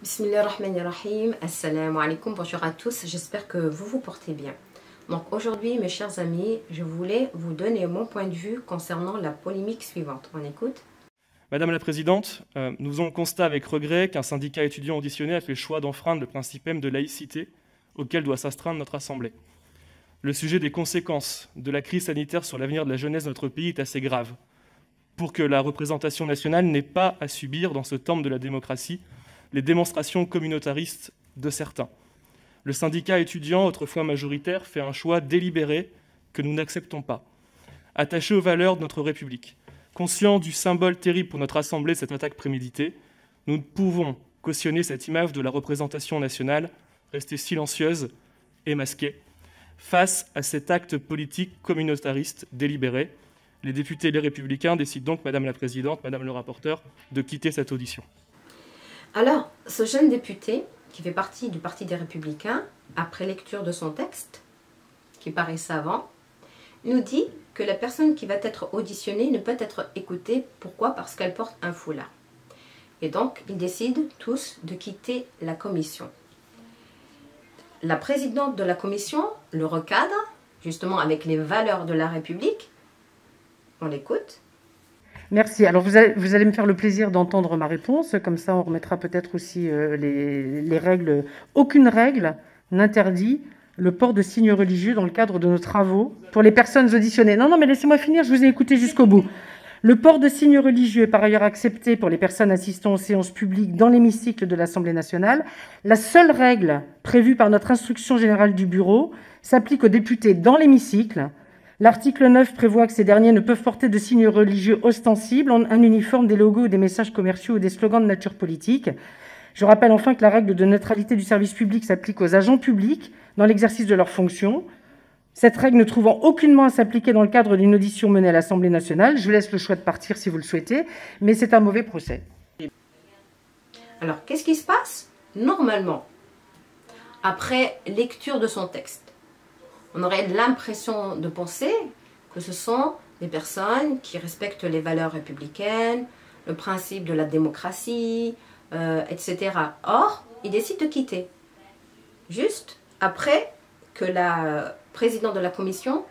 Bismillahirrahmanirrahim, assalamu alaikum, bonjour à tous, j'espère que vous vous portez bien. Donc aujourd'hui mes chers amis, je voulais vous donner mon point de vue concernant la polémique suivante. On écoute. Madame la Présidente, nous faisons le constat avec regret qu'un syndicat étudiant auditionné a fait le choix d'enfreindre le principe même de laïcité auquel doit s'astreindre notre Assemblée. Le sujet des conséquences de la crise sanitaire sur l'avenir de la jeunesse de notre pays est assez grave pour que la représentation nationale n'ait pas à subir dans ce temple de la démocratie les démonstrations communautaristes de certains. Le syndicat étudiant, autrefois majoritaire, fait un choix délibéré que nous n'acceptons pas. Attaché aux valeurs de notre République, conscient du symbole terrible pour notre Assemblée de cette attaque préméditée, nous ne pouvons cautionner cette image de la représentation nationale, rester silencieuse et masquée, face à cet acte politique communautariste délibéré. Les députés et les Républicains décident donc, Madame la Présidente, Madame le rapporteur, de quitter cette audition. Alors, ce jeune député, qui fait partie du Parti des Républicains, après lecture de son texte, qui paraît savant, nous dit que la personne qui va être auditionnée ne peut être écoutée. Pourquoi? Parce qu'elle porte un foulard. Et donc, ils décident tous de quitter la commission. La présidente de la commission le recadre, justement avec les valeurs de la République. On l'écoute. Merci. Alors, vous allez me faire le plaisir d'entendre ma réponse. Comme ça, on remettra peut-être aussi les règles. Aucune règle n'interdit le port de signes religieux dans le cadre de nos travaux pour les personnes auditionnées. Non, mais laissez-moi finir, je vous ai écouté jusqu'au bout. Le port de signes religieux est par ailleurs accepté pour les personnes assistant aux séances publiques dans l'hémicycle de l'Assemblée nationale. La seule règle prévue par notre instruction générale du bureau s'applique aux députés dans l'hémicycle. L'article 9 prévoit que ces derniers ne peuvent porter de signes religieux ostensibles, un uniforme, des logos ou des messages commerciaux ou des slogans de nature politique. Je rappelle enfin que la règle de neutralité du service public s'applique aux agents publics dans l'exercice de leurs fonctions. Cette règle ne trouvant aucunement à s'appliquer dans le cadre d'une audition menée à l'Assemblée nationale, je vous laisse le choix de partir si vous le souhaitez, mais c'est un mauvais procès. Alors, qu'est-ce qui se passe? Normalement, après lecture de son texte, on aurait l'impression de penser que ce sont des personnes qui respectent les valeurs républicaines, le principe de la démocratie, etc. Or, ils décident de quitter. Juste après que la présidente de la commission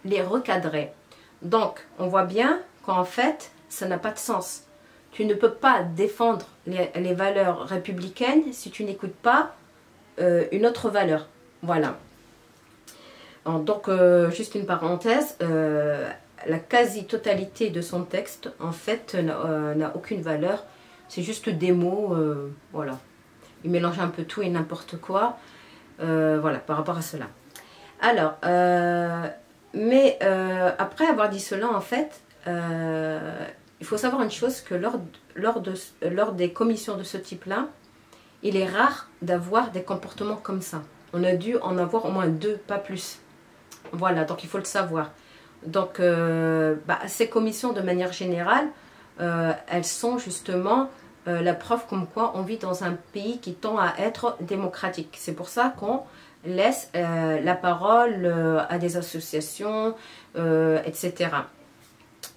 les recadrait. Donc, on voit bien qu'en fait, ça n'a pas de sens. Tu ne peux pas défendre les valeurs républicaines si tu n'écoutes pas une autre valeur. Voilà. Donc, juste une parenthèse, la quasi-totalité de son texte, en fait, n'a aucune valeur. C'est juste des mots, voilà. Il mélange un peu tout et n'importe quoi, voilà, par rapport à cela. Alors, après avoir dit cela, en fait, il faut savoir une chose, que lors des commissions de ce type-là, il est rare d'avoir des comportements comme ça. On a dû en avoir au moins 2, pas plus. Voilà, donc il faut le savoir. Donc, ces commissions, de manière générale, elles sont justement la preuve comme quoi on vit dans un pays qui tend à être démocratique. C'est pour ça qu'on laisse la parole à des associations, etc.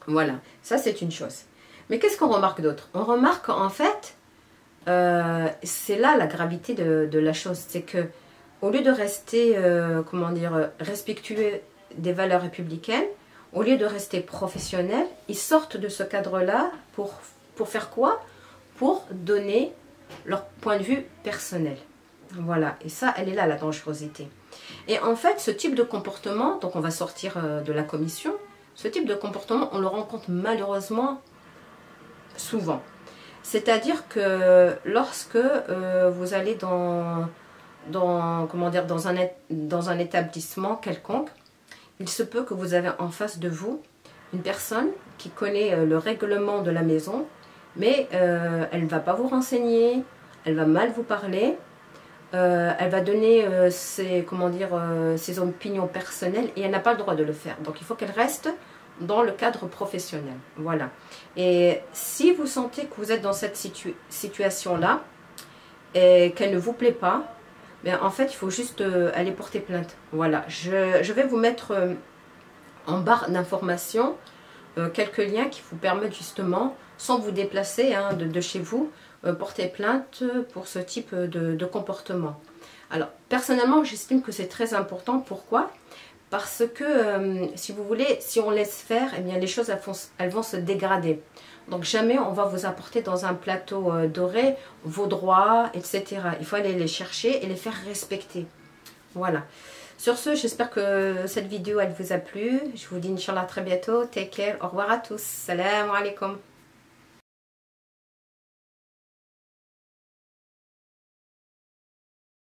Voilà, ça c'est une chose. Mais qu'est-ce qu'on remarque d'autre? On remarque en fait, c'est là la gravité de la chose, c'est que au lieu de rester, respectueux des valeurs républicaines, au lieu de rester professionnels, ils sortent de ce cadre-là pour faire quoi? Pour donner leur point de vue personnel. Voilà, et ça, elle est là la dangerosité. Et en fait, ce type de comportement, donc on va sortir de la commission, ce type de comportement, on le rencontre malheureusement souvent. C'est-à-dire que lorsque vous allez dans un établissement quelconque, il se peut que vous avez en face de vous une personne qui connaît le règlement de la maison, mais elle ne va pas vous renseigner, elle va mal vous parler, elle va donner ses opinions personnelles et elle n'a pas le droit de le faire. Donc il faut qu'elle reste dans le cadre professionnel. Voilà. Et si vous sentez que vous êtes dans cette situation-là et qu'elle ne vous plaît pas, mais en fait, il faut juste aller porter plainte. Voilà. Je vais vous mettre en barre d'informations quelques liens qui vous permettent justement, sans vous déplacer de chez vous, porter plainte pour ce type de comportement. Alors, personnellement, j'estime que c'est très important. Pourquoi? Parce que, si vous voulez, si on laisse faire, eh bien, les choses, elles vont se dégrader. Donc, jamais on va vous apporter dans un plateau doré vos droits, etc. Il faut aller les chercher et les faire respecter. Voilà. Sur ce, j'espère que cette vidéo, elle vous a plu. Je vous dis, Inch'Allah, à très bientôt. Take care. Au revoir à tous. Salam alaikum.